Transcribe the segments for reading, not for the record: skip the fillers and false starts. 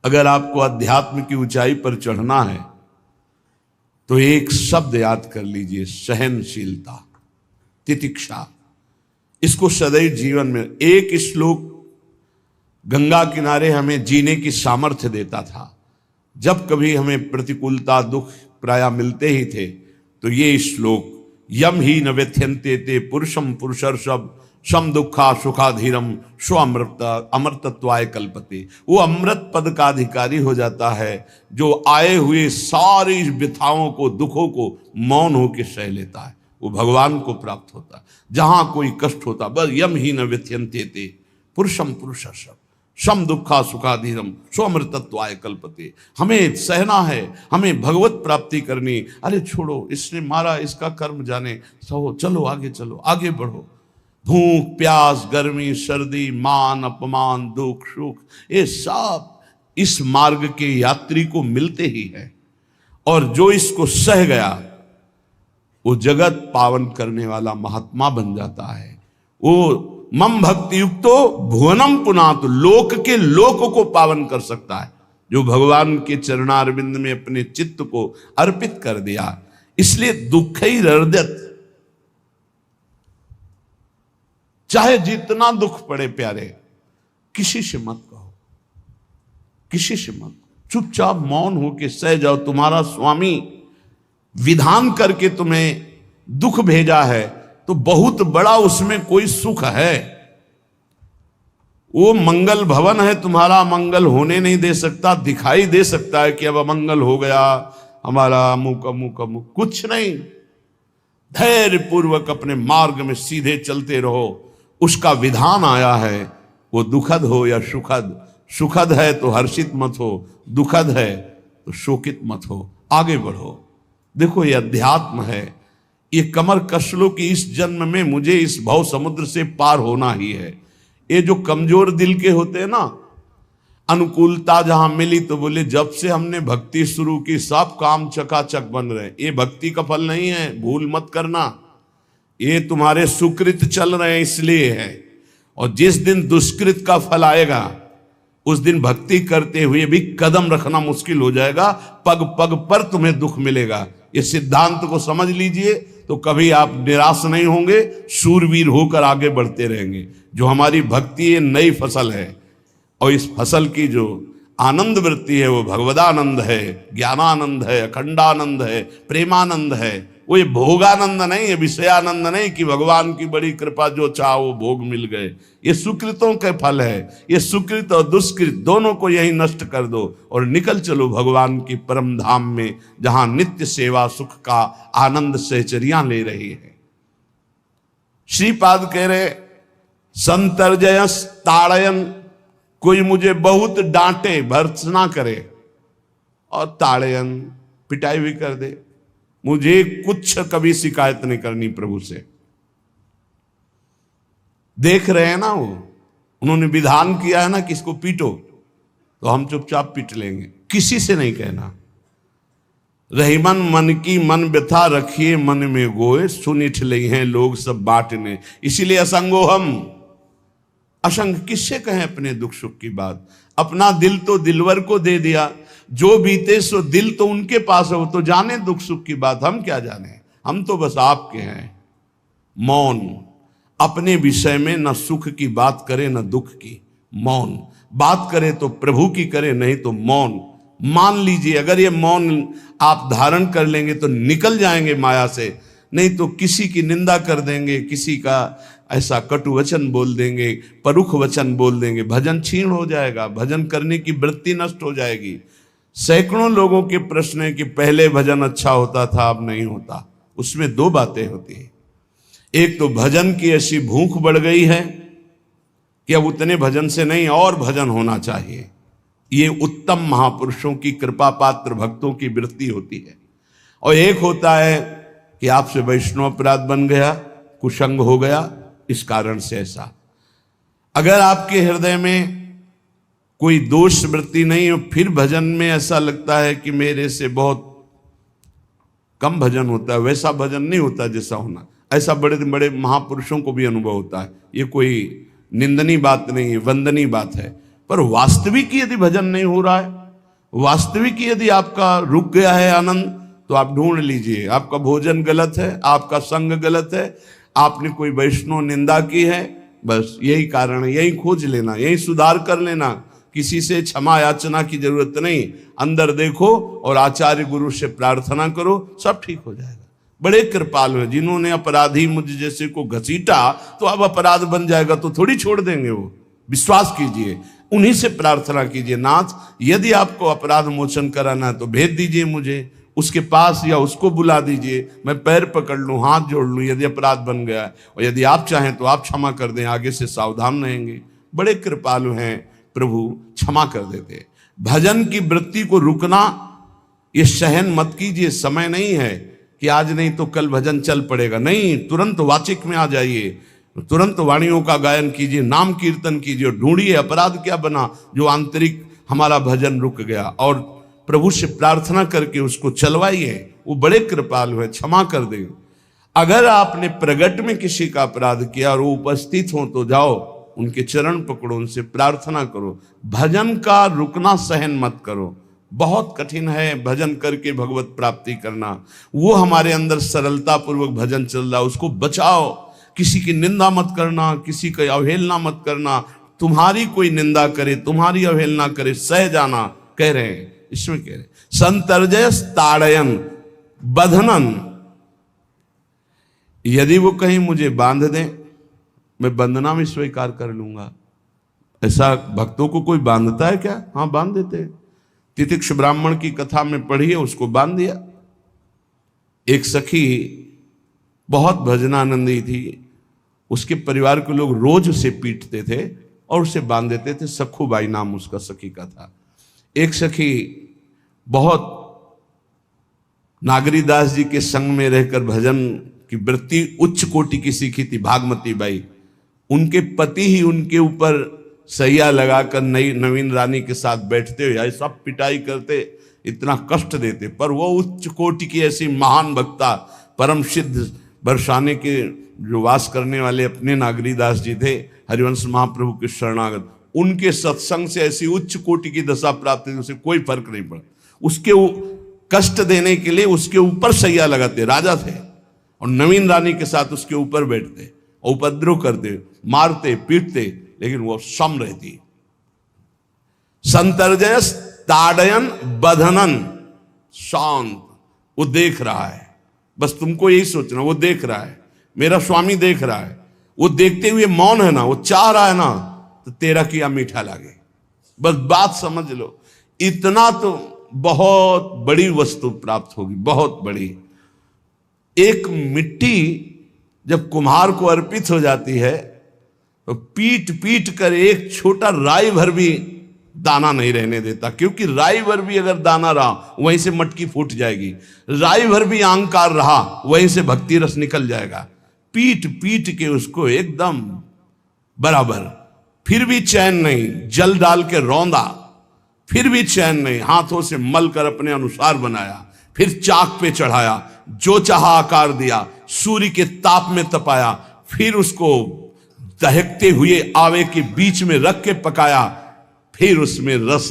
अगर आपको अध्यात्म की ऊंचाई पर चढ़ना है तो एक शब्द याद कर लीजिए, सहनशीलता, तितिक्षा। इसको सदैव जीवन में, एक श्लोक गंगा किनारे हमें जीने की सामर्थ्य देता था। जब कभी हमें प्रतिकूलता दुख प्राय मिलते ही थे तो ये श्लोक, यम ही न व्यथ्यन्ते ते पुरुषम पुरुषर्षभ सम दुखा सुखाधीरम स्व अमृतत्वाय कल्पते। वो अमृत पद का अधिकारी हो जाता है जो आए हुए सारी व्यथाओं को, दुखों को मौन होकर सह लेता है, वो भगवान को प्राप्त होता है। जहां कोई कष्ट होता, बस यम ही न व्यथ्यन्ते ते पुरुषम पुरुषर्षभ सम दुखा सुखाधीरम स्वमृतत्वाय कल्पते। हमें सहना है, हमें भगवत प्राप्ति करनी। अरे छोड़ो, इसने मारा, इसका कर्म जाने, सहो, चलो आगे, चलो आगे बढ़ो। भूख प्यास गर्मी सर्दी मान अपमान दुख सुख, ये सब इस मार्ग के यात्री को मिलते ही है। और जो इसको सह गया वो जगत पावन करने वाला महात्मा बन जाता है। वो मम भक्ति युक्तो भुवनम पुनातु, लोक के लोक को पावन कर सकता है जो भगवान के चरणारविंद में अपने चित्त को अर्पित कर दिया। इसलिए दुखैर्हृदयत, चाहे जितना दुख पड़े प्यारे, किसी से मत कहो, किसी से मत, चुपचाप मौन होके सह जाओ। तुम्हारा स्वामी विधान करके तुम्हें दुख भेजा है तो बहुत बड़ा उसमें कोई सुख है। वो मंगल भवन है, तुम्हारा मंगल होने नहीं दे सकता। दिखाई दे सकता है कि अब अमंगल हो गया हमारा, अमुक अमुक अमुक, कुछ नहीं। धैर्य पूर्वक अपने मार्ग में सीधे चलते रहो। उसका विधान आया है, वो दुखद हो या सुखद, सुखद है तो हर्षित मत हो, दुखद है तो शोकित मत हो, आगे बढ़ो। देखो ये अध्यात्म है, ये कमर कस लो कि इस जन्म में मुझे इस भव समुद्र से पार होना ही है। ये जो कमजोर दिल के होते हैं ना, अनुकूलता जहां मिली तो बोले जब से हमने भक्ति शुरू की सब काम चकाचक बन रहे। ये भक्ति का फल नहीं है, भूल मत करना। ये तुम्हारे सुकृत चल रहे हैं इसलिए है। और जिस दिन दुष्कृत का फल आएगा उस दिन भक्ति करते हुए भी कदम रखना मुश्किल हो जाएगा, पग पग पर तुम्हें दुख मिलेगा। ये सिद्धांत को समझ लीजिए तो कभी आप निराश नहीं होंगे, शूरवीर होकर आगे बढ़ते रहेंगे। जो हमारी भक्ति ये नई फसल है और इस फसल की जो आनंद वृत्ति है वो भगवदानंद है, ज्ञानानंद है, अखंडानंद है, प्रेमानंद है। वो ये भोगानंद नहीं है, विषयानंद नहीं कि भगवान की बड़ी कृपा जो चाहो वो भोग मिल गए। ये सुकृतों के फल है। ये सुकृत और दुष्कृत दोनों को यही नष्ट कर दो और निकल चलो भगवान की परम धाम में, जहां नित्य सेवा सुख का आनंद सहचरियां ले रही है। श्रीपाद कह रहे संतर्जयस ताड़यन, कोई मुझे बहुत डांटे भर्त्सना करे और ताड़यन पिटाई भी कर दे, मुझे कुछ कभी शिकायत नहीं करनी प्रभु से। देख रहे हैं ना, वो उन्होंने विधान किया है ना कि इसको पीटो, तो हम चुपचाप पीट लेंगे, किसी से नहीं कहना। रहीमन मन की मन व्यथा रखिए मन में गोए, सुनिठ ले हैं लोग सब बांटने। इसीलिए असंगो हम, असंग किससे कहें अपने दुख सुख की बात। अपना दिल तो दिलवर को दे दिया, जो बीते सो दिल तो उनके पास है, वो तो जाने दुख सुख की बात, हम क्या जाने। हम तो बस आपके हैं। मौन, अपने विषय में न सुख की बात करे न दुख की, मौन। बात करे तो प्रभु की करे, नहीं तो मौन। मान लीजिए अगर ये मौन आप धारण कर लेंगे तो निकल जाएंगे माया से, नहीं तो किसी की निंदा कर देंगे, किसी का ऐसा कटु वचन बोल देंगे, परुख वचन बोल देंगे, भजन छीण हो जाएगा, भजन करने की वृत्ति नष्ट हो जाएगी। सैकड़ों लोगों के प्रश्न है कि पहले भजन अच्छा होता था अब नहीं होता। उसमें दो बातें होती है, एक तो भजन की ऐसी भूख बढ़ गई है कि अब उतने भजन से नहीं और भजन होना चाहिए। ये उत्तम महापुरुषों की कृपा पात्र भक्तों की वृत्ति होती है। और एक होता है कि आपसे वैष्णव अपराध बन गया, कुसंग हो गया, इस कारण से ऐसा। अगर आपके हृदय में कोई दोष वृत्ति नहीं हो, फिर भजन में ऐसा लगता है कि मेरे से बहुत कम भजन होता है, वैसा भजन नहीं होता जैसा होना। ऐसा बड़े बड़े महापुरुषों को भी अनुभव होता है। ये कोई निंदनीय बात नहीं है, वंदनीय बात है। पर वास्तविक यदि भजन नहीं हो रहा है, वास्तविक यदि आपका रुक गया है आनंद, तो आप ढूंढ लीजिए, आपका भोजन गलत है, आपका संग गलत है, आपने कोई वैष्णव निंदा की है, बस यही कारण है। यही खोज लेना, यही सुधार कर लेना, किसी से क्षमा याचना की जरूरत नहीं। अंदर देखो और आचार्य गुरु से प्रार्थना करो, सब ठीक हो जाएगा। बड़े कृपालु हैं, जिन्होंने अपराधी मुझ जैसे को घसीटा तो अब अपराध बन जाएगा तो थोड़ी छोड़ देंगे वो, विश्वास कीजिए। उन्हीं से प्रार्थना कीजिए, नाथ यदि आपको अपराध मोचन कराना है तो भेज दीजिए मुझे उसके पास, या उसको बुला दीजिए, मैं पैर पकड़ लूं, हाथ जोड़ लूं यदि अपराध बन गया है, और यदि आप चाहें तो आप क्षमा कर दें, आगे से सावधान रहेंगे। बड़े कृपालु हैं प्रभु, क्षमा कर देते। भजन की वृत्ति को रुकना ये सहन मत कीजिए। समय नहीं है कि आज नहीं तो कल भजन चल पड़ेगा, नहीं, तुरंत वाचिक में आ जाइए, तुरंत वाणियों का गायन कीजिए, नाम कीर्तन कीजिए, ढूंढिए अपराध क्या बना जो आंतरिक हमारा भजन रुक गया, और प्रभु से प्रार्थना करके उसको चलवाइए। वो बड़े कृपालु है, क्षमा कर देंगे। अगर आपने प्रगट में किसी का अपराध किया और वो उपस्थित हो तो जाओ, उनके चरण पकड़ो, उनसे प्रार्थना करो। भजन का रुकना सहन मत करो। बहुत कठिन है भजन करके भगवत प्राप्ति करना। वो हमारे अंदर सरलता पूर्वक भजन चल रहा है, उसको बचाओ। किसी की निंदा मत करना, किसी की अवहेलना मत करना। तुम्हारी कोई निंदा करे, तुम्हारी अवहेलना करे, सह जाना, कह रहे हैं इसमें, कह रहे संतर्जय ताड़यन बंधनन। यदि वो कहीं मुझे बांध दें, मैं बंधना में स्वीकार कर लूंगा। ऐसा भक्तों को कोई बांधता है क्या? हाँ, बांध देते हैं। तितिक्ष ब्राह्मण की कथा में पढ़िए, उसको बांध दिया। एक सखी बहुत भजनानंदी थी, उसके परिवार के लोग रोज उसे पीटते थे और उसे बांध देते थे। सखुबाई नाम उसका सखी का था। एक सखी बहुत नागरीदास जी के संग में रहकर भजन की वृत्ति उच्च कोटि की सीखी थी, भागमती बाई। उनके पति ही उनके ऊपर सैया लगाकर नवीन रानी के साथ बैठते हुए ऐसा पिटाई करते, इतना कष्ट देते, पर वो उच्च कोटि की ऐसी महान भक्ता, परम सिद्ध बरसाने के जो वास करने वाले अपने नागरीदास जी थे, हरिवंश महाप्रभु के शरणागत, उनके सत्संग से ऐसी उच्च कोटि की दशा प्राप्त हुई, उसे कोई फर्क नहीं पड़ा। उसके कष्ट देने के लिए उसके ऊपर सैया लगाते, राजा थे, और नवीन रानी के साथ उसके ऊपर बैठते, उपद्रव करते, मारते, पीटते, लेकिन वो सम रहती। संतर्जय ताड़यन बंधनन, शांत। वो देख रहा है, बस तुमको यही सोचना, वो देख रहा है, मेरा स्वामी देख रहा है। वो देखते हुए मौन है ना, वो चाह रहा है ना, तो तेरा किया मीठा लागे। बस बात समझ लो, इतना तो बहुत बड़ी वस्तु प्राप्त होगी, बहुत बड़ी। एक मिट्टी जब कुम्हार को अर्पित हो जाती है तो पीट पीट कर एक छोटा राई भर भी दाना नहीं रहने देता, क्योंकि राई भर भी अगर दाना रहा वहीं से मटकी फूट जाएगी, राई भर भी अहंकार रहा वहीं से भक्ति रस निकल जाएगा। पीट पीट के उसको एकदम बराबर, फिर भी चैन नहीं, जल डाल के रौंदा, फिर भी चैन नहीं, हाथों से मल कर अपने अनुसार बनाया, फिर चाक पे चढ़ाया, जो चाहा आकार दिया, सूर्य के ताप में तपाया, फिर उसको दहकते हुए आवे के बीच में रख के पकाया, फिर उसमें रस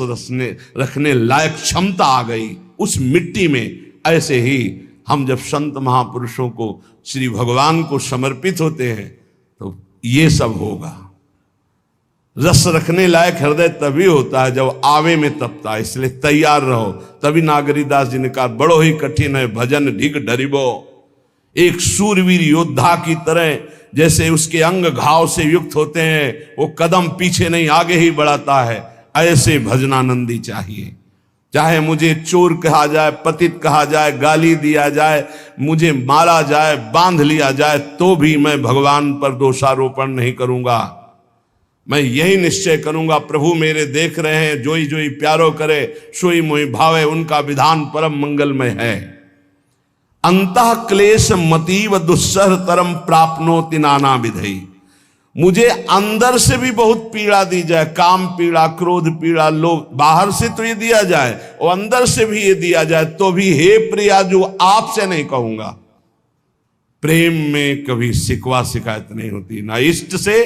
रखने लायक क्षमता आ गई उस मिट्टी में। ऐसे ही हम जब संत महापुरुषों को, श्री भगवान को समर्पित होते हैं तो ये सब होगा। रस रखने लायक हृदय तभी होता है जब आवे में तपता है, इसलिए तैयार रहो। तभी नागरीदास जी ने कहा, बड़ो ही कठिन है भजन ढिग डरिबो। एक सूरवीर योद्धा की तरह जैसे उसके अंग घाव से युक्त होते हैं, वो कदम पीछे नहीं आगे ही बढ़ाता है, ऐसे भजनानंदी चाहिए। चाहे मुझे चोर कहा जाए, पतित कहा जाए, गाली दिया जाए, मुझे मारा जाए, बांध लिया जाए, तो भी मैं भगवान पर दोषारोपण नहीं करूंगा। मैं यही निश्चय करूंगा, प्रभु मेरे देख रहे हैं, जोई जोई प्यारो करे सोई मोई भावे, उनका विधान परम मंगलमय है। अंतः क्लेश मतीव दुस्सह तरम प्राप्नोति नाना विधई। मुझे अंदर से भी बहुत पीड़ा दी जाए, काम पीड़ा, क्रोध पीड़ा, लोग बाहर से तो ये दिया जाए और अंदर से भी ये दिया जाए, तो भी हे प्रिया जो आपसे नहीं कहूंगा। प्रेम में कभी शिकवा शिकायत नहीं होती, ना इष्ट से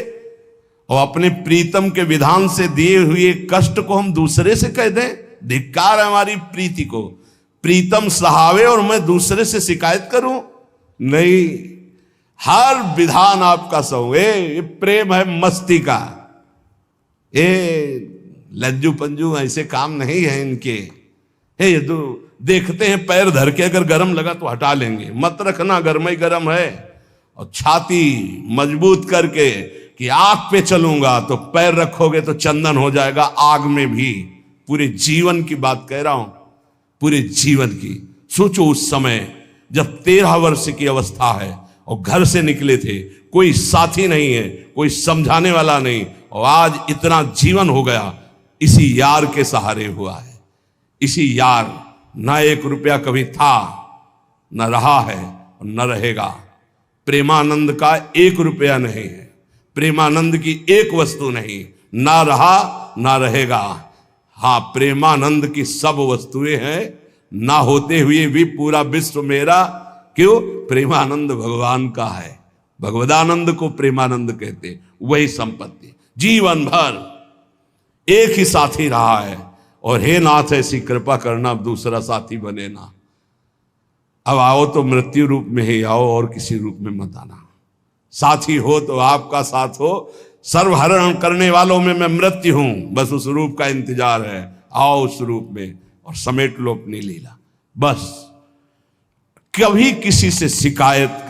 और अपने प्रीतम के विधान से दिए हुए कष्ट को हम दूसरे से कह दें? धिक्कार है हमारी प्रीति को। प्रीतम सहावे और मैं दूसरे से शिकायत करूं? नहीं, हर विधान आपका सहो। ये प्रेम है मस्ती का, ये लज्जू पंजू ऐसे काम नहीं है इनके। ये तो देखते हैं पैर धर के अगर गर्म लगा तो हटा लेंगे, मत रखना गर्म ही गर्म है। और छाती मजबूत करके कि आग पे चलूंगा तो पैर रखोगे तो चंदन हो जाएगा आग में भी। पूरे जीवन की बात कह रहा हूं, पूरे जीवन की। सोचो उस समय जब 13 वर्ष की अवस्था है और घर से निकले थे, कोई साथी नहीं है, कोई समझाने वाला नहीं, और आज इतना जीवन हो गया इसी यार के सहारे हुआ है। इसी यार, ना 1 रुपया कभी था, न रहा है और न रहेगा। प्रेमानंद का 1 रुपया नहीं है, प्रेमानंद की 1 वस्तु नहीं, ना रहा ना रहेगा। हाँ, प्रेमानंद की सब वस्तुएं हैं, ना होते हुए भी पूरा विश्व मेरा। क्यों? प्रेमानंद भगवान का है। भगवदानंद को प्रेमानंद कहते। वही संपत्ति जीवन भर एक ही साथी रहा है। और हे नाथ ऐसी कृपा करना, अब दूसरा साथी बने ना। अब आओ तो मृत्यु रूप में ही आओ और किसी रूप में मत आना। साथी हो तो आपका साथ हो। सर्वहरण करने वालों में मैं मृत्यु हूं, बस उस रूप का इंतजार है। आओ उस रूप में और समेट लो अपनी लीला। बस कभी किसी से शिकायत,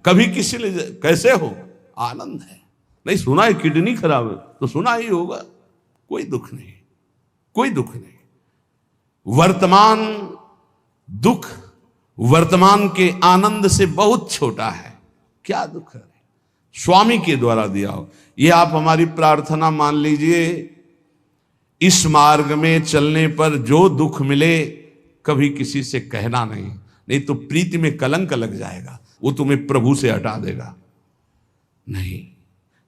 कभी किसी लिए कैसे हो, आनंद है। नहीं सुना है किडनी खराब है तो सुना ही होगा, कोई दुख नहीं, कोई दुख नहीं। वर्तमान दुख वर्तमान के आनंद से बहुत छोटा है। क्या दुख है? स्वामी के द्वारा दिया हो। ये आप हमारी प्रार्थना मान लीजिए। इस मार्ग में चलने पर जो दुख मिले कभी किसी से कहना नहीं, नहीं तो प्रीति में कलंक लग जाएगा, वो तुम्हें प्रभु से हटा देगा। नहीं,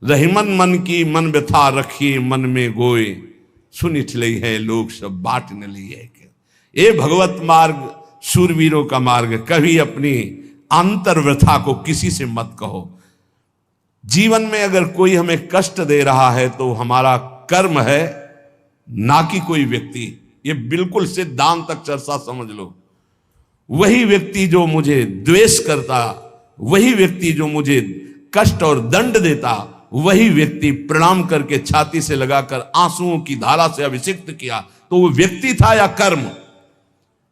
रहीमन मन की मन व्यथा रखिए मन में गोए, सुनिठ लई है लोग सब बाट न लिए। ये भगवत मार्ग शूरवीरों का मार्ग। कभी अपनी अंतर व्यथा को किसी से मत कहो। जीवन में अगर कोई हमें कष्ट दे रहा है तो हमारा कर्म है, ना कि कोई व्यक्ति। ये बिल्कुल सिद्धांत तक चर्चा समझ लो। वही व्यक्ति जो मुझे द्वेष करता, वही व्यक्ति जो मुझे कष्ट और दंड देता, वही व्यक्ति प्रणाम करके छाती से लगाकर आंसुओं की धारा से अभिषिक्त किया, तो वो व्यक्ति था या कर्म?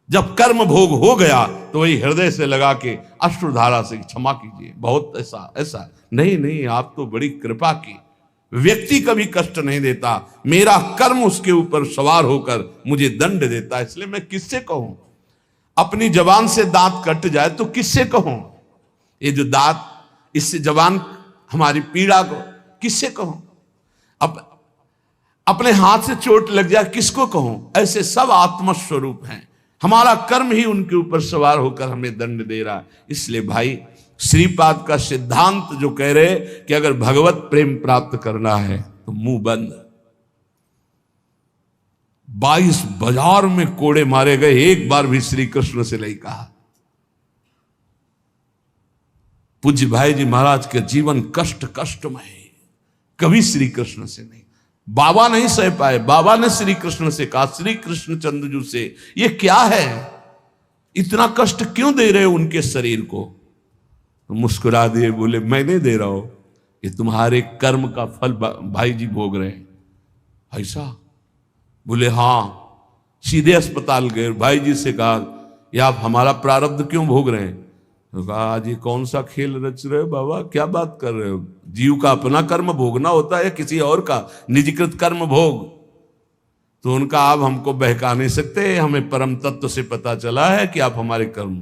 जब कर्म भोग हो गया तो वही हृदय से लगा के अश्रुधारा से क्षमा कीजिए, बहुत ऐसा नहीं, आप तो बड़ी कृपा की। व्यक्ति कभी कष्ट नहीं देता, मेरा कर्म उसके ऊपर सवार होकर मुझे दंड देता। इसलिए मैं किससे कहूं? अपनी जबान से दांत कट जाए तो किससे कहूं? ये जो दांत, इससे जबान हमारी पीड़ा को किससे कहूं? अपने हाथ से चोट लग जाए किसको कहूं? ऐसे सब आत्मस्वरूप हैं। हमारा कर्म ही उनके ऊपर सवार होकर हमें दंड दे रहा है। इसलिए भाई, श्रीपाद का सिद्धांत जो कह रहे कि अगर भगवत प्रेम प्राप्त करना है तो मुंह बंद। 22 बाजार में कोड़े मारे गए, एक बार भी श्री कृष्ण से नहीं कहा। पूज्य भाई जी महाराज के जीवन कष्टमय, कभी श्री कृष्ण से नहीं। बाबा नहीं सह पाए, बाबा ने श्री कृष्ण से कहा, श्री कृष्ण चंद्रजू से, ये क्या है, इतना कष्ट क्यों दे रहे हो उनके शरीर को? तो मुस्कुरा दिए, बोले मैं नहीं दे रहा हूं, ये तुम्हारे कर्म का फल भाई जी भोग रहे हैं। ऐसा? बोले हाँ। सीधे अस्पताल गए, भाई जी से कहा, ये आप हमारा प्रारब्ध क्यों भोग रहे हैं? तो कहा, आज ये कौन सा खेल रच रहे हो बाबा, क्या बात कर रहे हो? जीव का अपना कर्म भोगना होता है, किसी और का निजीकृत कर्म भोग? तो उनका, आप हमको बहका नहीं सकते, हमें परम तत्व से पता चला है कि आप हमारे कर्म।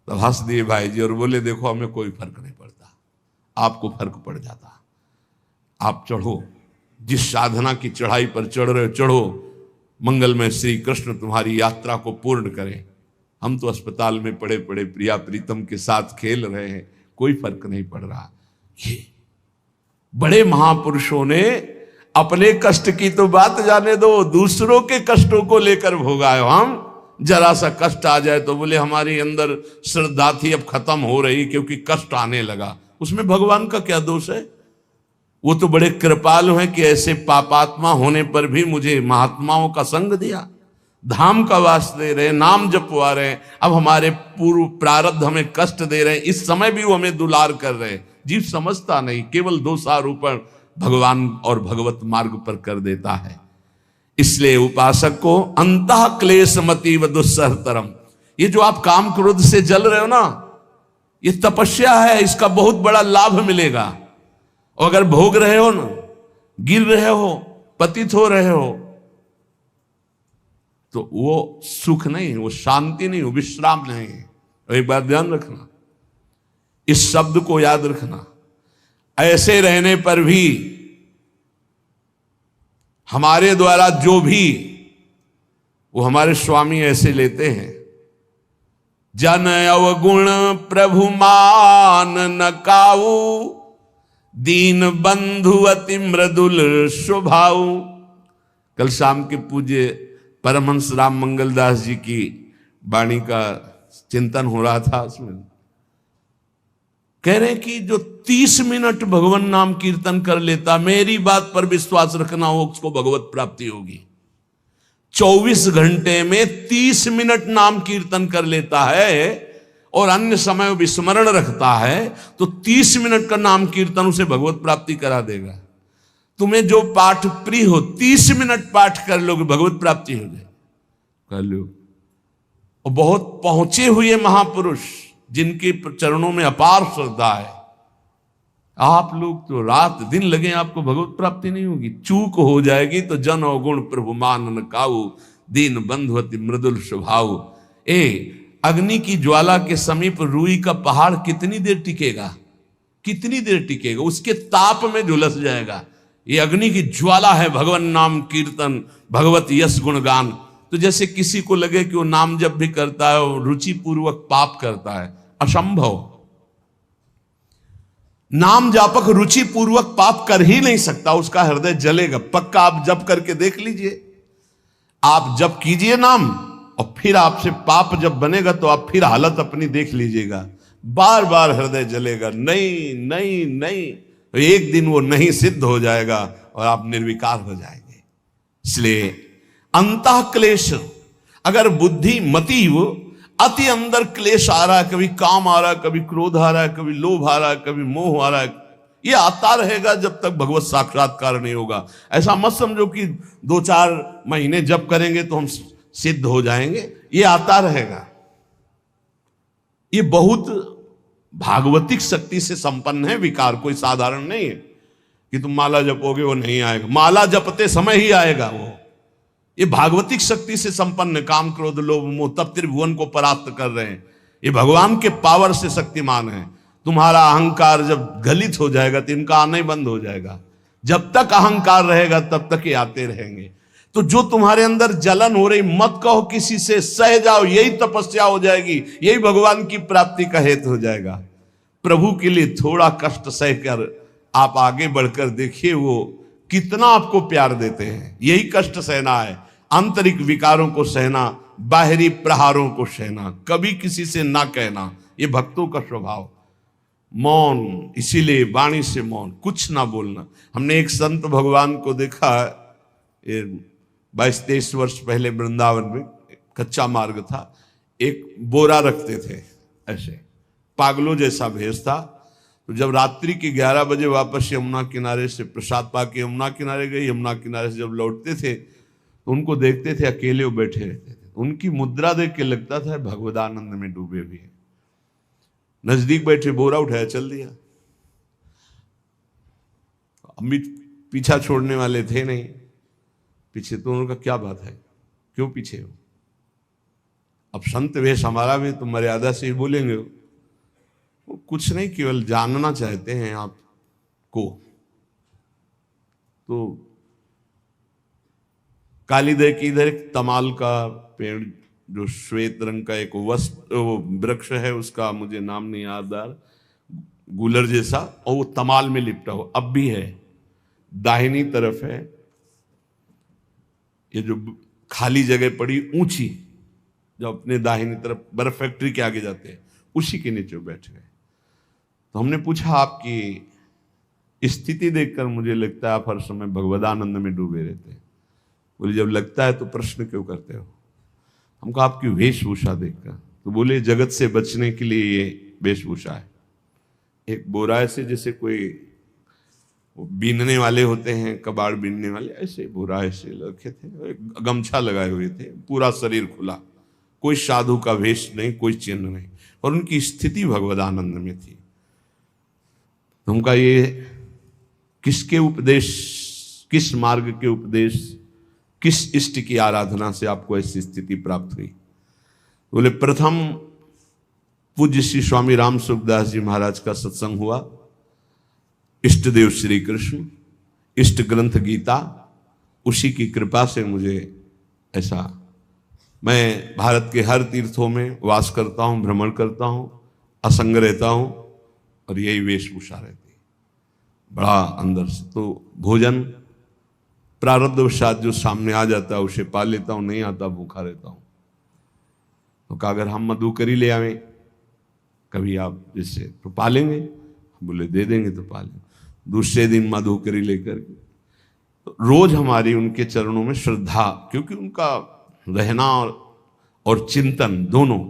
तो हंस दिए भाई जी और बोले, देखो हमें कोई फर्क नहीं पड़ता, आपको फर्क पड़ जाता। आप चढ़ो, जिस साधना की चढ़ाई पर चढ़ रहे हो चढ़ो, मंगलमय श्री कृष्ण तुम्हारी यात्रा को पूर्ण करें। हम तो अस्पताल में पड़े पड़े प्रिया प्रीतम के साथ खेल रहे हैं, कोई फर्क नहीं पड़ रहा। ये बड़े महापुरुषों ने अपने कष्ट की तो बात जाने दो, दूसरों के कष्टों को लेकर भोगाए। हम जरा सा कष्ट आ जाए तो बोले हमारी अंदर श्रद्धा थी अब खत्म हो रही क्योंकि कष्ट आने लगा। उसमें भगवान का क्या दोष है? वो तो बड़े कृपालु हैं कि ऐसे पापात्मा होने पर भी मुझे महात्माओं का संग दिया, धाम का वास दे रहे, नाम जपवा रहे हैं। अब हमारे पूर्व प्रारब्ध हमें कष्ट दे रहे हैं, इस समय भी वो हमें दुलार कर रहे हैं। जीव समझता नहीं, केवल दोषारोपण भगवान और भगवत मार्ग पर कर देता है। इसलिए उपासक को अंतः क्लेश मति व दुस्सहतरम, ये जो आप काम क्रोध से जल रहे हो ना, ये तपस्या है, इसका बहुत बड़ा लाभ मिलेगा। और अगर भोग रहे हो ना, गिर रहे हो, पतित हो रहे हो, तो वो सुख नहीं, वो शांति नहीं, वो विश्राम नहीं। और एक बात ध्यान रखना, इस शब्द को याद रखना, ऐसे रहने पर भी हमारे द्वारा जो भी वो हमारे स्वामी ऐसे लेते हैं, जन अवगुण प्रभु मान न काऊ, दीन बंधु अति मृदुल स्वभाव। कल शाम के पूज्य परमहंस राम मंगलदास जी की वाणी का चिंतन हो रहा था, उसमें कह रहे कि जो 30 मिनट भगवान नाम कीर्तन कर लेता, मेरी बात पर विश्वास रखना हो, उसको भगवत प्राप्ति होगी। 24 घंटे में 30 मिनट नाम कीर्तन कर लेता है और अन्य समय विस्मरण रखता है, तो 30 मिनट का नाम कीर्तन उसे भगवत प्राप्ति करा देगा। तुम्हें जो पाठ प्रिय हो, 30 मिनट पाठ कर लोगे, भगवत प्राप्ति हो जाए, कर लो। और बहुत पहुंचे हुए महापुरुष जिनके चरणों में अपार श्रद्धा है, आप लोग तो रात दिन लगे, आपको भगवत प्राप्ति नहीं होगी। चूक हो जाएगी तो जन अवगुण प्रभु मान न काऊ, दीन बंधु अति मृदुल स्वभाव। अग्नि की ज्वाला के समीप रुई का पहाड़ कितनी देर टिकेगा, कितनी देर टिकेगा, उसके ताप में झुलस जाएगा। ये अग्नि की ज्वाला है भगवान नाम कीर्तन, भगवत यश गुणगान। तो जैसे किसी को लगे कि वो नाम जब भी करता है वो रुचि पूर्वक पाप करता है, असंभव। नाम जापक रुचि पूर्वक पाप कर ही नहीं सकता, उसका हृदय जलेगा। पक्का आप जप करके देख लीजिए, आप जप कीजिए नाम, और फिर आपसे पाप जब बनेगा तो आप फिर हालत अपनी देख लीजिएगा, बार बार हृदय जलेगा, नहीं नहीं नहीं। तो एक दिन वो नहीं सिद्ध हो जाएगा और आप निर्विकार हो जाएंगे। इसलिए अंतः क्लेश, अगर बुद्धि मति वो अति अंदर क्लेश आ रहा है, कभी काम आ रहा है, कभी क्रोध आ रहा है, कभी लोभ आ रहा है, कभी मोह आ रहा है, ये आता रहेगा जब तक भगवत साक्षात्कार नहीं होगा। ऐसा मत समझो कि 2-4 महीने जप करेंगे तो हम सिद्ध हो जाएंगे, ये आता रहेगा। ये बहुत भागवतिक शक्ति से संपन्न है विकार, कोई साधारण नहीं है कि तुम माला जपोगे वो नहीं आएगा, माला जपते समय ही आएगा वो। ये भागवतिक शक्ति से संपन्न, काम क्रोध लोभ मोह तब त्रिभुवन को परास्त कर रहे हैं। ये भगवान के पावर से शक्तिमान है। तुम्हारा अहंकार जब गलित हो जाएगा तो इनका आना ही बंद हो जाएगा। जब तक अहंकार रहेगा तब तक ये आते रहेंगे। तो जो तुम्हारे अंदर जलन हो रही, मत कहो किसी से, सह जाओ, यही तपस्या हो जाएगी, यही भगवान की प्राप्ति का हेतु हो जाएगा। प्रभु के लिए थोड़ा कष्ट सहकर आप आगे बढ़कर देखिए वो कितना आपको प्यार देते हैं। यही कष्ट सहना है, आंतरिक विकारों को सहना, बाहरी प्रहारों को सहना, कभी किसी से ना कहना, ये भक्तों का स्वभाव। मौन, इसीलिए वाणी से मौन, कुछ ना बोलना। हमने एक संत भगवान को देखा, 22-23 वर्ष पहले वृंदावन में कच्चा मार्ग था, एक बोरा रखते थे, ऐसे पागलों जैसा भेष था। तो जब रात्रि के 11 बजे वापस यमुना किनारे से प्रसाद पाके यमुना किनारे गए, यमुना किनारे से जब लौटते थे तो उनको देखते थे अकेले वो बैठे रहते थे। उनकी मुद्रा देख के लगता था भगवदानंद में डूबे हुए हैं। नजदीक बैठे, बोरा उठाया, चल दिया। अम्मी पीछा छोड़ने वाले थे नहीं पीछे, तो उनका क्या बात है, क्यों पीछे हो? अब संत वेश हमारा भी तो मर्यादा से ही बोलेंगे, वो कुछ नहीं, केवल जानना चाहते हैं आपको। तो कालीदह की इधर एक तमाल का पेड़, जो श्वेत रंग का एक वृक्ष है, उसका मुझे नाम नहीं याद आ रहा, गुलर जैसा, और वो तमाल में लिपटा हो, अब भी है, दाहिनी तरफ है। ये जो खाली जगह पड़ी ऊंची, जो अपने दाहिनी तरफ बर्फ फैक्ट्री के आगे जाते हैं, उसी के नीचे बैठ गए। तो हमने पूछा आपकी स्थिति देखकर मुझे लगता है आप हर समय भगवदानंद में डूबे रहते हैं। बोले जब लगता है तो प्रश्न क्यों करते हो? हमको आपकी वेशभूषा देखकर। तो बोले जगत से बचने के लिए ये वेशभूषा है। एक बोरा से जैसे कोई बीनने वाले होते हैं, कबाड़ बीनने वाले, ऐसे बोरा ऐसे रखे थे, गमछा लगाए हुए थे, पूरा शरीर खुला, कोई साधु का वेश नहीं, कोई चिन्ह नहीं, और उनकी स्थिति भगवदानंद में थी। उनका ये किसके उपदेश, किस मार्ग के उपदेश, किस इष्ट की आराधना से आपको ऐसी स्थिति प्राप्त हुई? बोले प्रथम पूज्य श्री स्वामी राम सुखदास जी महाराज का सत्संग हुआ, इष्ट देव श्री कृष्ण, इष्ट ग्रंथ गीता, उसी की कृपा से मुझे ऐसा, मैं भारत के हर तीर्थों में वास करता हूँ, भ्रमण करता हूँ, असंग रहता हूँ, और यही वेशभूषा रहती है बड़ा अंदर से। तो भोजन प्रारब्धवशात जो सामने आ जाता है उसे पा लेता हूँ, नहीं आता भूखा रहता हूँ। तो कहा अगर हम मधुकरी ले आवें कभी आप जिससे तो पालेंगे, बोले दे देंगे तो पालेंगे। दूसरे दिन मधुकरी लेकर के, तो रोज हमारी उनके चरणों में श्रद्धा, क्योंकि उनका रहना और चिंतन दोनों,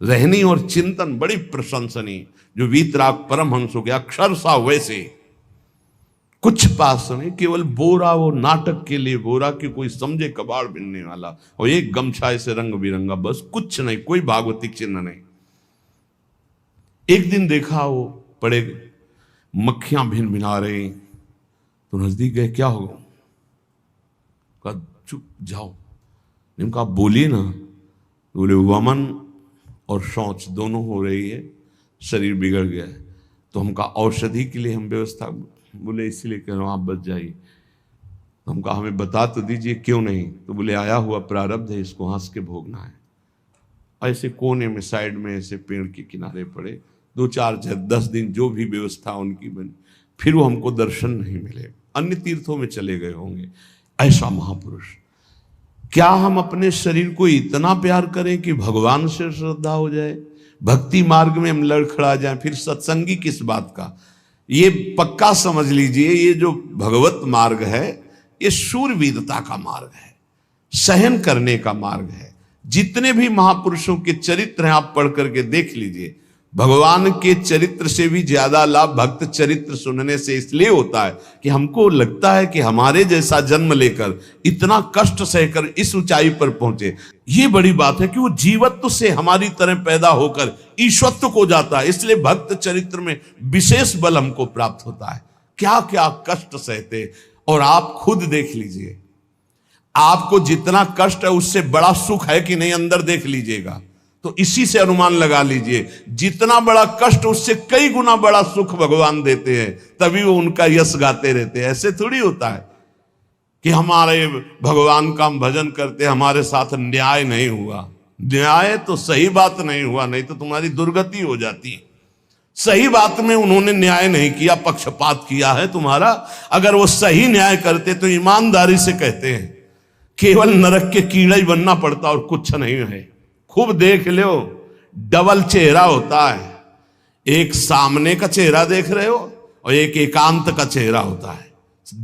रहनी और चिंतन बड़ी प्रशंसनीय। जो वीतराग परमहंसों के अक्षर सा वैसे, कुछ पास नहीं, केवल बोरा, वो नाटक के लिए बोरा कि कोई समझे कबाड़ बिनने वाला, और एक गमछा ऐसे रंग बिरंगा, बस कुछ नहीं, कोई भागवतिक चिन्ह नहीं। एक दिन देखा वो पड़े मक्खियां भिन भिना रही, तो नजदीक गए, क्या होगा? कहा चुप जाओ। इनका बोलिए ना। बोले वमन और शौच दोनों हो रही है, शरीर बिगड़ गया है, तो हमका औषधि के लिए हम व्यवस्था, बोले इसलिए कह रहा हूं आप बच जाइए। तो हम कहा हमें बता तो दीजिए क्यों नहीं? तो बोले आया हुआ प्रारब्ध है, इसको हंस के भोगना है। ऐसे कोने में साइड में ऐसे पेड़ के किनारे पड़े, 2-4-10 दिन जो भी व्यवस्था उनकी बनी, फिर वो हमको दर्शन नहीं मिले, अन्य तीर्थों में चले गए होंगे। ऐसा महापुरुष, क्या हम अपने शरीर को इतना प्यार करें कि भगवान से श्रद्धा हो जाए, भक्ति मार्ग में हम लड़खड़ा जाएं, फिर सत्संगी किस बात का? ये पक्का समझ लीजिए, ये जो भगवत मार्ग है ये शूरवीरता का मार्ग है, सहन करने का मार्ग है। जितने भी महापुरुषों के चरित्र हैं आप पढ़ करके देख लीजिए, भगवान के चरित्र से भी ज्यादा लाभ भक्त चरित्र सुनने से इसलिए होता है कि हमको लगता है कि हमारे जैसा जन्म लेकर इतना कष्ट सहकर इस ऊंचाई पर पहुंचे, ये बड़ी बात है कि वो जीवत्व से हमारी तरह पैदा होकर ईश्वत्व को जाता है। इसलिए भक्त चरित्र में विशेष बल हमको प्राप्त होता है। क्या क्या कष्ट सहते, और आप खुद देख लीजिए, आपको जितना कष्ट है उससे बड़ा सुख है कि नहीं, अंदर देख लीजिएगा तो इसी से अनुमान लगा लीजिए, जितना बड़ा कष्ट उससे कई गुना बड़ा सुख भगवान देते हैं, तभी वो उनका यश गाते रहते हैं। ऐसे थोड़ी होता है कि हमारे भगवान का हम भजन करते, हमारे साथ न्याय नहीं हुआ। न्याय तो सही बात नहीं हुआ, नहीं तो तुम्हारी दुर्गति हो जाती। सही बात में उन्होंने न्याय नहीं किया, पक्षपात किया है तुम्हारा। अगर वो सही न्याय करते तो ईमानदारी से कहते हैं, केवल नरक के कीड़ा ही बनना पड़ता और कुछ नहीं है। खूब देख लो, डबल चेहरा होता है, एक सामने का चेहरा देख रहे हो और एक एकांत का चेहरा होता है,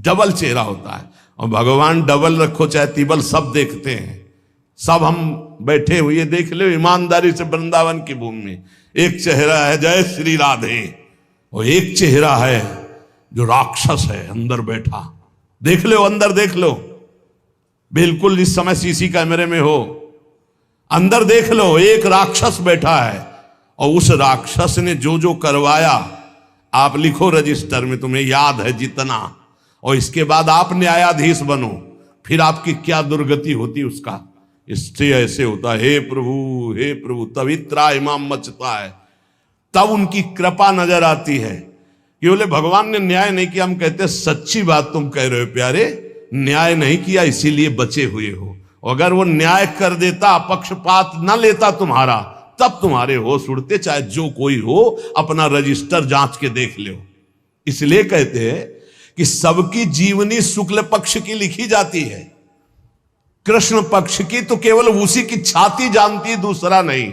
डबल चेहरा होता है। और भगवान डबल रखो चाहे तिबल, सब देखते हैं। सब हम बैठे हुए देख लो ईमानदारी से वृंदावन की भूमि में, एक चेहरा है जय श्री राधे, और एक चेहरा है जो राक्षस है अंदर बैठा। देख लो, अंदर देख लो, बिल्कुल इस समय सीसी कैमरे में हो, अंदर देख लो, एक राक्षस बैठा है, और उस राक्षस ने जो जो करवाया आप लिखो रजिस्टर में, तुम्हें याद है जितना, और इसके बाद आप न्यायाधीश बनो, फिर आपकी क्या दुर्गति होती उसका। इससे ऐसे होता है, हे प्रभु, तब इतना इमाम मचता है, तब उनकी कृपा नजर आती है कि बोले भगवान ने न्याय नहीं किया। हम कहते सच्ची बात तुम कह रहे हो प्यारे, न्याय नहीं किया इसीलिए बचे हुए हो। अगर वो न्याय कर देता, पक्षपात न लेता तुम्हारा, तब तुम्हारे होश उड़ते, चाहे जो कोई हो, अपना रजिस्टर जांच के देख लो। इसलिए कहते हैं कि सबकी जीवनी शुक्ल पक्ष की लिखी जाती है, कृष्ण पक्ष की तो केवल उसी की छाती जानती, दूसरा नहीं।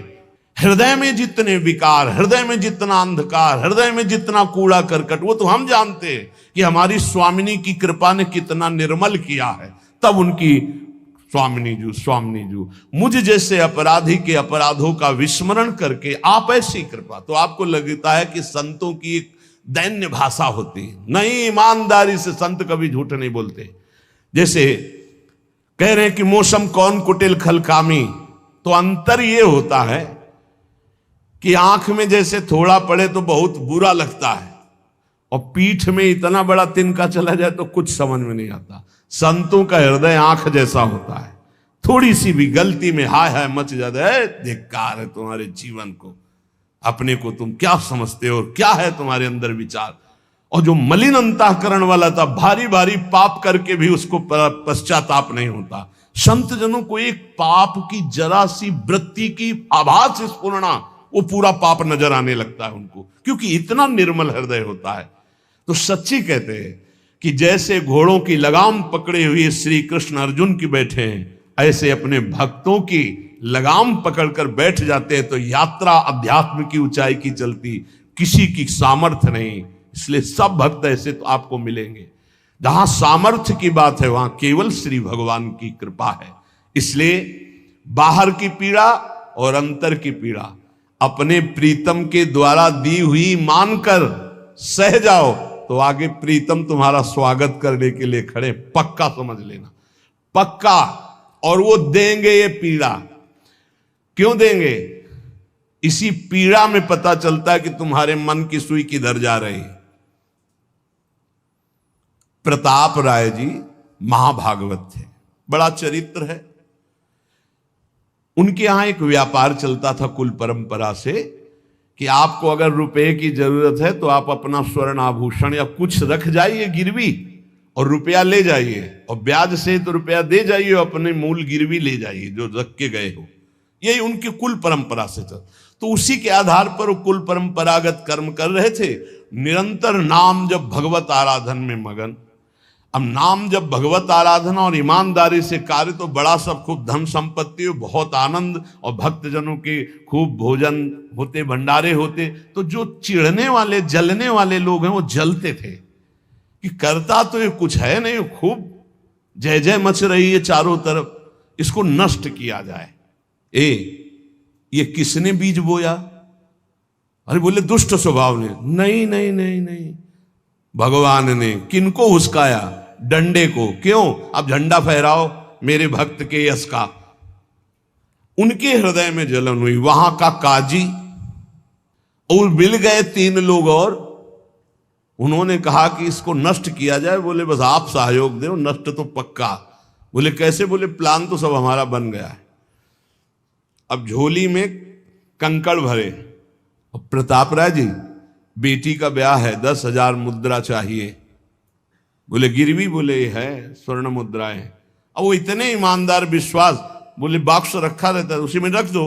हृदय में जितने विकार, हृदय में जितना अंधकार, हृदय में जितना कूड़ा करकट, वो तो हम जानते हैं कि हमारी स्वामिनी की कृपा ने कितना निर्मल किया है। तब उनकी स्वामिनी जू मुझ जैसे अपराधी के अपराधों का विस्मरण करके आप ऐसी कृपा। तो आपको लगता है कि संतों की एक दैन्य भाषा होती है। नहीं, ईमानदारी से संत कभी झूठ नहीं बोलते। जैसे कह रहे हैं कि मौसम कौन कुटिल खलकामी, तो अंतर ये होता है कि आंख में जैसे थोड़ा पड़े तो बहुत बुरा लगता है, और पीठ में इतना बड़ा तिनका चला जाए तो कुछ समझ में नहीं आता। संतों का हृदय आंख जैसा होता है। थोड़ी सी भी गलती में हाय हाय मच जाता है, धिक्कार है तुम्हारे जीवन को, अपने को तुम क्या समझते हो, क्या है तुम्हारे अंदर विचार। और जो मलिन अंतःकरण वाला था, भारी भारी पाप करके भी उसको पश्चाताप नहीं होता। संत जनों को एक पाप की जरा सी वृत्ति की आभास स्फुरना, वो पूरा पाप नजर आने लगता है उनको, क्योंकि इतना निर्मल हृदय होता है। तो सच्ची कहते हैं कि जैसे घोड़ों की लगाम पकड़े हुए श्री कृष्ण अर्जुन की बैठे हैं, ऐसे अपने भक्तों की लगाम पकड़कर बैठ जाते हैं, तो यात्रा अध्यात्म की ऊंचाई की चलती, किसी की सामर्थ्य नहीं। इसलिए सब भक्त ऐसे तो आपको मिलेंगे। जहां सामर्थ्य की बात है वहां केवल श्री भगवान की कृपा है। इसलिए बाहर की पीड़ा और अंतर की पीड़ा अपने प्रीतम के द्वारा दी हुई मानकर सह जाओ, तो आगे प्रीतम तुम्हारा स्वागत करने के लिए खड़े, पक्का समझ लेना, पक्का। और वो देंगे ये पीड़ा। क्यों देंगे? इसी पीड़ा में पता चलता है कि तुम्हारे मन की सुई किधर जा रही है। प्रताप राय जी महाभागवत थे, बड़ा चरित्र है। उनके यहां एक व्यापार चलता था कुल परंपरा से कि आपको अगर रुपए की जरूरत है तो आप अपना स्वर्ण आभूषण या कुछ रख जाइए गिरवी, और रुपया ले जाइए, और ब्याज से तो रुपया दे जाइए, अपने मूल गिरवी ले जाइए जो रख के गए हो। यही उनकी कुल परंपरा से चल। तो उसी के आधार पर वो कुल परंपरागत कर्म कर रहे थे। निरंतर नाम जब भगवत आराधन में मगन। अब नाम जब भगवत आराधना और ईमानदारी से कार्य, तो बड़ा सब खूब धन संपत्ति, बहुत आनंद, और भक्तजनों के खूब भोजन होते, भंडारे होते। तो जो चिढ़ने वाले जलने वाले लोग हैं वो जलते थे कि करता तो ये कुछ है नहीं, खूब जय जय मच रही है चारों तरफ, इसको नष्ट किया जाए। ये किसने बीज बोया? अरे बोले दुष्ट स्वभाव ने। नहीं नहीं नहीं नहीं, भगवान ने। किनको हुस्काया? डंडे को। क्यों? अब झंडा फहराओ मेरे भक्त के यश का। उनके हृदय में जलन हुई। वहां का काजी और मिल गए 3 लोग, और उन्होंने कहा कि इसको नष्ट किया जाए। बोले बस आप सहयोग दो, नष्ट तो पक्का। बोले कैसे? बोले प्लान तो सब हमारा बन गया है। अब झोली में कंकड़ भरे। अब प्रताप राय जी, बेटी का ब्याह है, 10,000 मुद्रा चाहिए। बोले गिरवी? बोले है स्वर्ण मुद्राएं। अब वो इतने ईमानदार विश्वास, बोले बॉक्स रखा रहता है उसी में रख दो,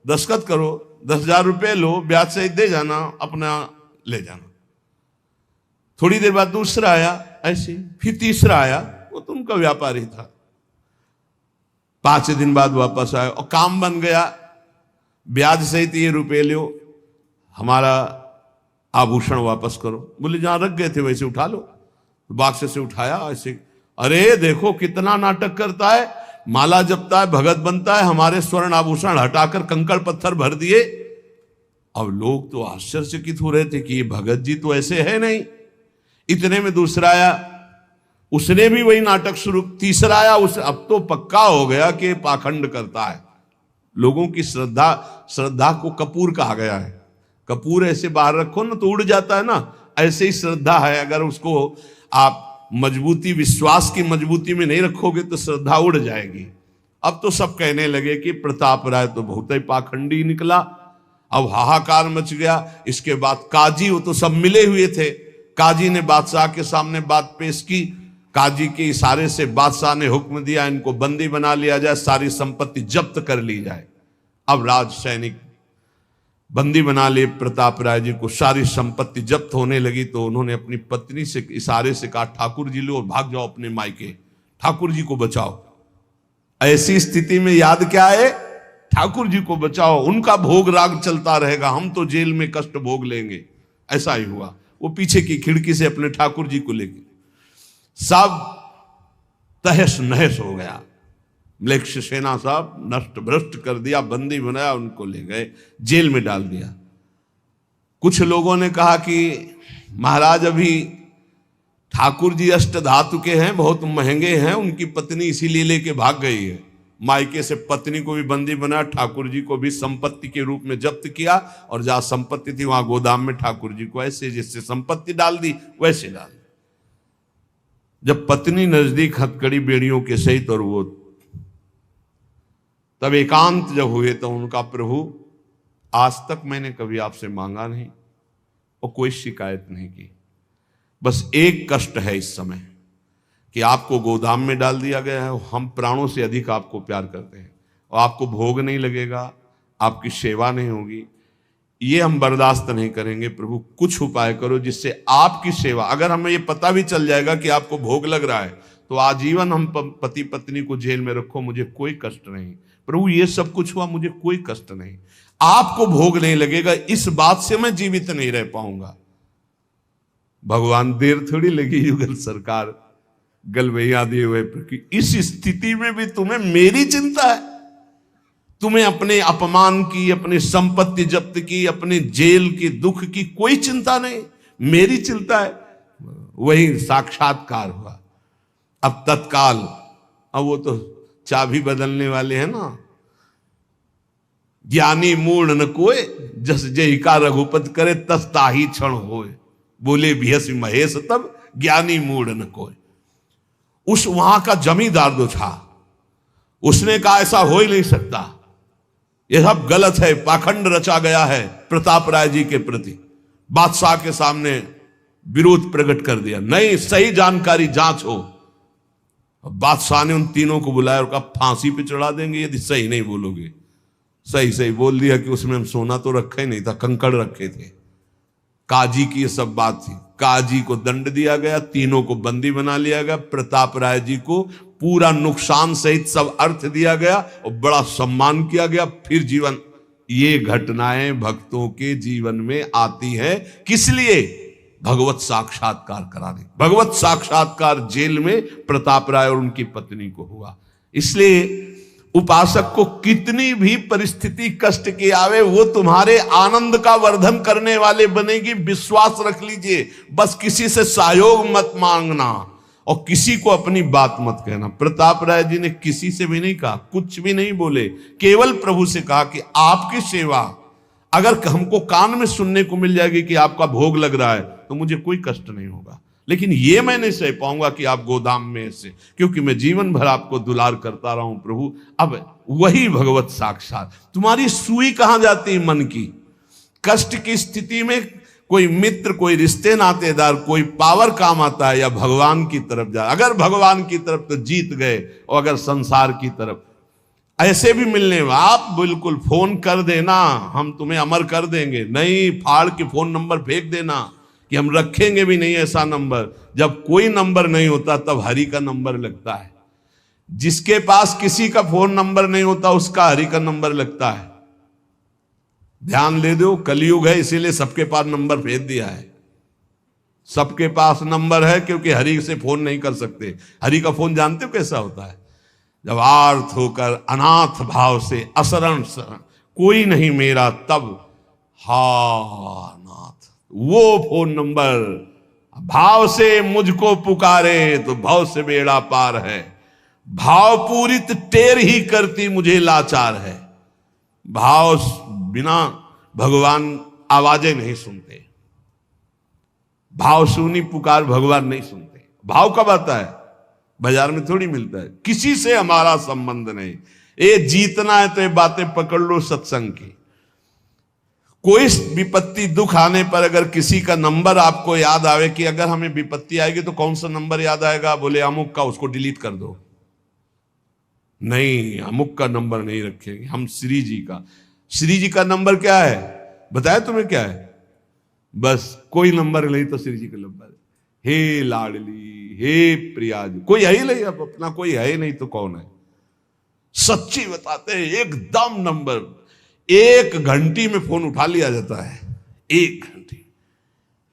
दस्तखत करो, 10,000 रुपये लो, ब्याज से दे जाना, अपना ले जाना। थोड़ी देर बाद दूसरा आया ऐसे, फिर तीसरा आया, वो तो उनका व्यापारी था। 5 दिन बाद वापस आया और काम बन गया। ब्याज सहित ये रुपये लो, हमारा आभूषण वापस करो। बोले जहां रख गए थे वैसे उठा लो। बाक्स से उठाया ऐसे। अरे देखो कितना नाटक करता है, माला जपता है, भगत बनता है, हमारे स्वर्ण आभूषण हटाकर कंकड़ पत्थर भर दिए। अब लोग तो आश्चर्यचकित हो रहे थे कि ये भगत जी तो ऐसे है नहीं। इतने में दूसरा आया, उसने भी वही नाटक शुरू। तीसरा आया, उस अब तो पक्का हो गया कि पाखंड करता है। लोगों की श्रद्धा को कपूर कहा गया है। कपूर ऐसे बाहर रखो ना तो उड़ जाता है ना, ऐसे ही श्रद्धा है। अगर उसको आप मजबूती, विश्वास की मजबूती में नहीं रखोगे तो श्रद्धा उड़ जाएगी। अब तो सब कहने लगे कि प्रताप राय तो बहुत ही पाखंडी निकला। अब हाहाकार मच गया। इसके बाद काजी, वो तो सब मिले हुए थे, काजी ने बादशाह के सामने बात पेश की। काजी के इशारे से बादशाह ने हुक्म दिया इनको बंदी बना लिया जाए, सारी संपत्ति जब्त कर ली जाए। अब राज सैनिक बंदी बना लिए प्रताप राय जी को, सारी संपत्ति जब्त होने लगी। तो उन्होंने अपनी पत्नी से इशारे से कहा ठाकुर जी लो और भाग जाओ अपने मायके, ठाकुर जी को बचाओ। ऐसी स्थिति में याद क्या है? ठाकुर जी को बचाओ, उनका भोग राग चलता रहेगा, हम तो जेल में कष्ट भोग लेंगे। ऐसा ही हुआ। वो पीछे की खिड़की से अपने ठाकुर जी को लेके सब तहस नहस हो गया। म्लेच्छ सेना साहब नष्ट भ्रष्ट कर दिया, बंदी बनाया, उनको ले गए, जेल में डाल दिया। कुछ लोगों ने कहा कि महाराज अभी ठाकुर जी अष्ट धातु के हैं, बहुत महंगे हैं, उनकी पत्नी इसीलिए लेके भाग गई है। मायके से पत्नी को भी बंदी बनाया, ठाकुर जी को भी संपत्ति के रूप में जब्त किया, और जहां संपत्ति थी वहां गोदाम में ठाकुर जी को ऐसे जैसे संपत्ति डाल दी वैसे डाल दी। जब पत्नी नजदीक हथकड़ी बेड़ियों के सहित, और वो तब एकांत जब हुए तो उनका प्रभु आज तक मैंने कभी आपसे मांगा नहीं और कोई शिकायत नहीं की, बस एक कष्ट है इस समय कि आपको गोदाम में डाल दिया गया है, हम प्राणों से अधिक आपको प्यार करते हैं और आपको भोग नहीं लगेगा, आपकी सेवा नहीं होगी, ये हम बर्दाश्त नहीं करेंगे। प्रभु कुछ उपाय करो जिससे आपकी सेवा, अगर हमें ये पता भी चल जाएगा कि आपको भोग लग रहा है तो आजीवन हम पति पत्नी को जेल में रखो, मुझे कोई कष्ट नहीं। प्रभु ये सब कुछ हुआ, मुझे कोई कष्ट नहीं, आपको भोग नहीं लगेगा, इस बात से मैं जीवित नहीं रह पाऊंगा। भगवान देर थोड़ी लगी युगल सरकार गलवैया दिए हुए, इस स्थिति में भी तुम्हें मेरी चिंता है, तुम्हें अपने अपमान की, अपनी संपत्ति जब्त की, अपने जेल की दुख की कोई चिंता नहीं, मेरी चिंता है। वही साक्षात्कार हुआ। अब तत्काल, अब वो तो चाबी बदलने वाले हैं ना, ज्ञानी मूढ़ न कोय, जस जय का रघुपत करे तस ताही क्षण होए, बोले भियस महेश तब ज्ञानी मूढ़ न कोय। उस वहां का जमींदार जो था उसने कहा ऐसा हो ही नहीं सकता, यह सब गलत है, पाखंड रचा गया है प्रताप राय जी के प्रति। बादशाह के सामने विरोध प्रकट कर दिया, नहीं सही जानकारी जांच हो। बादशाह ने उन तीनों को बुलाया और कहा फांसी पे चढ़ा देंगे यदि सही नहीं बोलोगे। सही सही बोल दिया कि उसमें हम सोना तो रखा ही नहीं था, कंकड़ रखे थे। काजी की ये सब बात थी। काजी को दंड दिया गया, तीनों को बंदी बना लिया गया, प्रताप राय जी को पूरा नुकसान सहित सब अर्थ दिया गया और बड़ा सम्मान किया गया। फिर जीवन, ये घटनाएं भक्तों के जीवन में आती है किस लिए? भगवत साक्षात्कार कराने। भगवत साक्षात्कार जेल में प्रताप राय और उनकी पत्नी को हुआ। इसलिए उपासक को कितनी भी परिस्थिति कष्ट की आवे, वो तुम्हारे आनंद का वर्धन करने वाले बनेगी, विश्वास रख लीजिए। बस किसी से सहयोग मत मांगना और किसी को अपनी बात मत कहना। प्रताप राय जी ने किसी से भी नहीं कहा, कुछ भी नहीं बोले, केवल प्रभु से कहा कि आपकी सेवा अगर हमको कान में सुनने को मिल जाएगी कि आपका भोग लग रहा है तो मुझे कोई कष्ट नहीं होगा, लेकिन ये मैं नहीं सह पाऊंगा कि आप गोदाम में ऐसे, क्योंकि मैं जीवन भर आपको दुलार करता रहा हूं प्रभु। अब वही भगवत साक्षात। तुम्हारी सुई कहां जाती है मन की? कष्ट की स्थिति में कोई मित्र, कोई रिश्ते नातेदार, कोई पावर काम आता है या भगवान की तरफ जा? अगर भगवान की तरफ तो जीत गए, और अगर संसार की तरफ ऐसे भी मिलने, आप बिल्कुल फोन कर देना, हम तुम्हें अमर कर देंगे, नहीं फाड़ के फोन नंबर फेंक देना कि हम रखेंगे भी नहीं ऐसा नंबर। जब कोई नंबर नहीं होता तब हरि का नंबर लगता है। जिसके पास किसी का फोन नंबर नहीं होता उसका हरि का नंबर लगता है। ध्यान ले दो, कलयुग है इसीलिए सबके पास नंबर भेज दिया है। सबके पास नंबर है क्योंकि हरि से फोन नहीं कर सकते। हरि का फोन जानते हो कैसा होता है? जब आर्थ होकर अनाथ भाव से असरण कोई नहीं मेरा, तब हा नाथ, वो फोन नंबर। भाव से मुझको पुकारे तो भाव से बेड़ा पार है, भाव पूरित टेर ही करती मुझे लाचार है। भाव बिना भगवान आवाजें नहीं सुनते, भाव सुनी पुकार भगवान नहीं सुनते। भाव कब आता है? बाजार में थोड़ी मिलता है। किसी से हमारा संबंध नहीं। ये जीतना है तो ये बातें पकड़ लो सत्संग की। कोई विपत्ति दुख आने पर अगर किसी का नंबर आपको याद आवे कि अगर हमें विपत्ति आएगी तो कौन सा नंबर याद आएगा? बोले अमुक का, उसको डिलीट कर दो। नहीं, अमुक का नंबर नहीं रखेंगे हम, श्री जी का। श्री जी का नंबर क्या है बताया तुम्हें? क्या है? बस कोई नंबर नहीं तो श्री जी का नंबर। हे लाडली, हे प्रिया, कोई है ही नहीं, अब अपना कोई है ही नहीं तो कौन है? सच्ची बताते हैं, एकदम नंबर। 1 घंटी में फोन उठा लिया जाता है, 1 घंटी।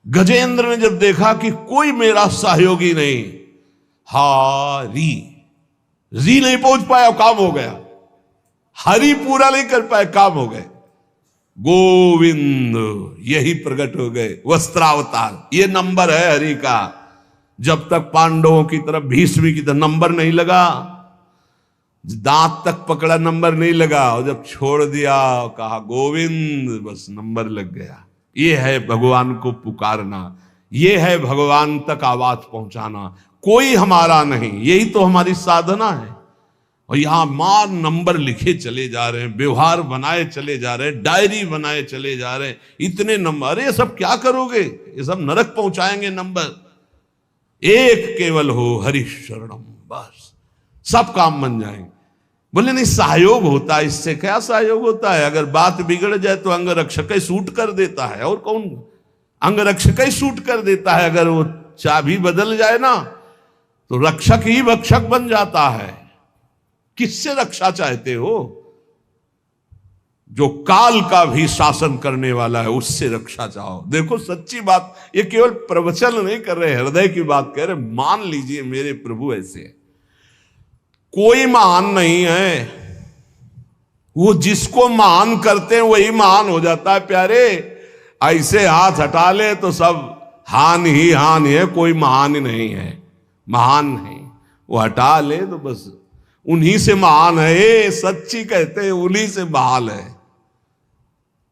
गजेंद्र ने जब देखा कि कोई मेरा सहयोगी नहीं, हारी री नहीं पहुंच पाया, काम हो गया। हरि पूरा नहीं कर पाए, काम हो गए। गोविंद यही प्रकट हो गए, वस्त्रावतार। ये नंबर है हरि का। जब तक पांडवों की तरफ, भीष्म की तरफ नंबर नहीं लगा, दांत तक पकड़ा, नंबर नहीं लगा, और जब छोड़ दिया, कहा गोविंद, बस नंबर लग गया। ये है भगवान को पुकारना, ये है भगवान तक आवाज पहुंचाना। कोई हमारा नहीं, यही तो हमारी साधना है। और यहां मां नंबर लिखे चले जा रहे हैं, व्यवहार बनाए चले जा रहे हैं, डायरी बनाए चले जा रहे हैं, इतने नंबर। अरे ये सब क्या करोगे, ये सब नरक पहुंचाएंगे नंबर। एक केवल हो हरि शरणम, बस सब काम बन जाएंगे। बोले नहीं, सहयोग होता है, इससे क्या सहयोग होता है? अगर बात बिगड़ जाए तो अंग रक्षक ही सूट कर देता है, और कौन? अंग रक्षक ही सूट कर देता है। अगर वो चाबी बदल जाए ना तो रक्षक ही भक्षक बन जाता है। किससे रक्षा चाहते हो? जो काल का भी शासन करने वाला है, उससे रक्षा चाहो। देखो सच्ची बात, ये केवल प्रवचन नहीं कर रहे, हृदय की बात कह रहे। मान लीजिए मेरे प्रभु ऐसे है, कोई महान नहीं है, वो जिसको महान करते हैं वही महान हो जाता है प्यारे। ऐसे हाथ हटा ले तो सब हान ही हान है, कोई महान ही नहीं है, महान नहीं। वो हटा ले तो बस उन्हीं से महान है, सच्ची कहते हैं उन्हीं से महान है।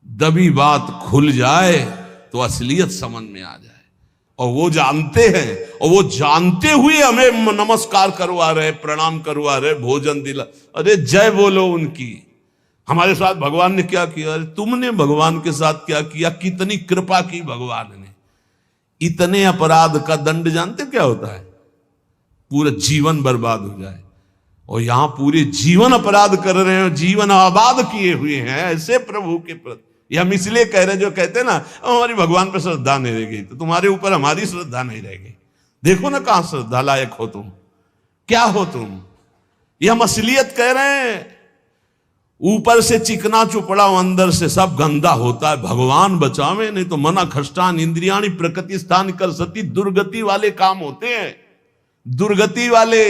दबी बात खुल जाए तो असलियत समझ में आ जाए, और वो जानते हैं, और वो जानते हुए हमें नमस्कार करवा रहे, प्रणाम करवा रहे, भोजन दिला। अरे जय बोलो उनकी। हमारे साथ भगवान ने क्या किया? अरे तुमने भगवान के साथ क्या किया? कितनी कृपा की भगवान ने। इतने अपराध का दंड जानते क्या होता है? पूरा जीवन बर्बाद हो जाए। और यहां पूरे जीवन अपराध कर रहे हैं, जीवन आबाद किए हुए हैं ऐसे प्रभु के प्रति। ये हम इसलिए कह रहे हैं, जो कहते हैं ना हमारी भगवान पर श्रद्धा नहीं रह गई, तो तुम्हारे ऊपर हमारी श्रद्धा नहीं रह गई। देखो ना कहां श्रद्धा लायक हो तुम, क्या हो तुम। ये हम असलियत कह रहे हैं। ऊपर से चिकना चुपड़ा, अंदर से सब गंदा होता है। भगवान बचावे, नहीं तो मना खष्टान इंद्रियाणी प्रकृति स्थान कर सती। दुर्गति वाले काम होते हैं, दुर्गति वाले।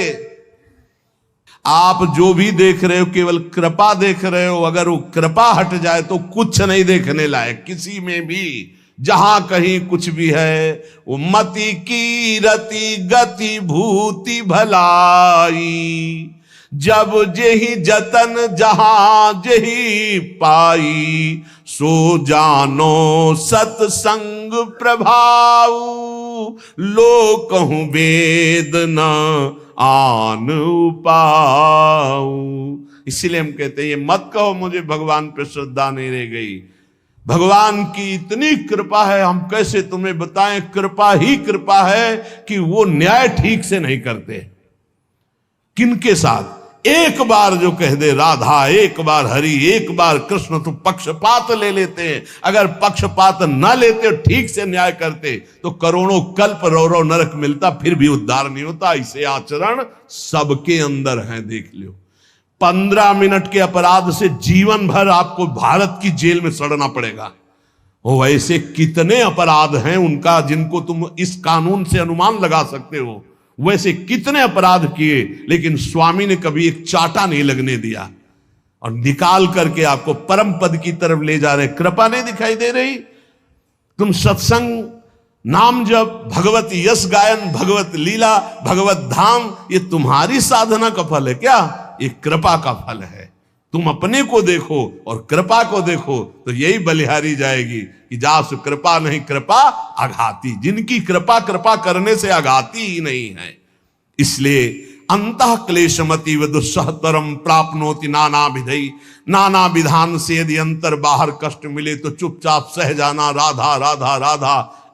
आप जो भी देख रहे हो केवल कृपा देख रहे हो। अगर वो कृपा हट जाए तो कुछ नहीं देखने लायक किसी में भी। जहां कहीं कुछ भी है वो मति की रति गति भूति भलाई। जब जेहि जतन जहां जेहि पाई। सो जानो सत्संग प्रभाऊ। लोकहु वेद न आन उपाऊ। इसीलिए हम कहते हैं ये मत कहो मुझे भगवान पे श्रद्धा नहीं रह गई। भगवान की इतनी कृपा है, हम कैसे तुम्हें बताएं। कृपा ही कृपा है कि वो न्याय ठीक से नहीं करते। किनके साथ? एक बार जो कह दे राधा, एक बार हरि, एक बार कृष्ण, तो पक्षपात ले लेते हैं। अगर पक्षपात ना लेते, ठीक से न्याय करते, तो करोड़ों कल्प रो नरक मिलता, फिर भी उद्धार नहीं होता। इसे आचरण सबके अंदर है, देख लो। 15 मिनट के अपराध से जीवन भर आपको भारत की जेल में सड़ना पड़ेगा। वो ऐसे कितने अपराध हैं उनका, जिनको तुम इस कानून से अनुमान लगा सकते हो। वैसे कितने अपराध किए, लेकिन स्वामी ने कभी एक चाटा नहीं लगने दिया, और निकाल करके आपको परम पद की तरफ ले जा रहे। कृपा नहीं दिखाई दे रही? तुम सत्संग, नाम जप, भगवत यश गायन, भगवत लीला, भगवत धाम, ये तुम्हारी साधना का फल है क्या? ये कृपा का फल है। तुम अपने को देखो और कृपा को देखो, तो यही बलिहारी जाएगी कि जासु कृपा नहीं कृपा आघाती। जिनकी कृपा कृपा करने से आघाती ही नहीं है। इसलिए अंतः क्लेशमति व दुस्सहतरम प्राप्नोति नाना विधि। नाना विधान से यदि अंतर बाहर कष्ट मिले तो चुपचाप सह जाना। राधा राधा राधा,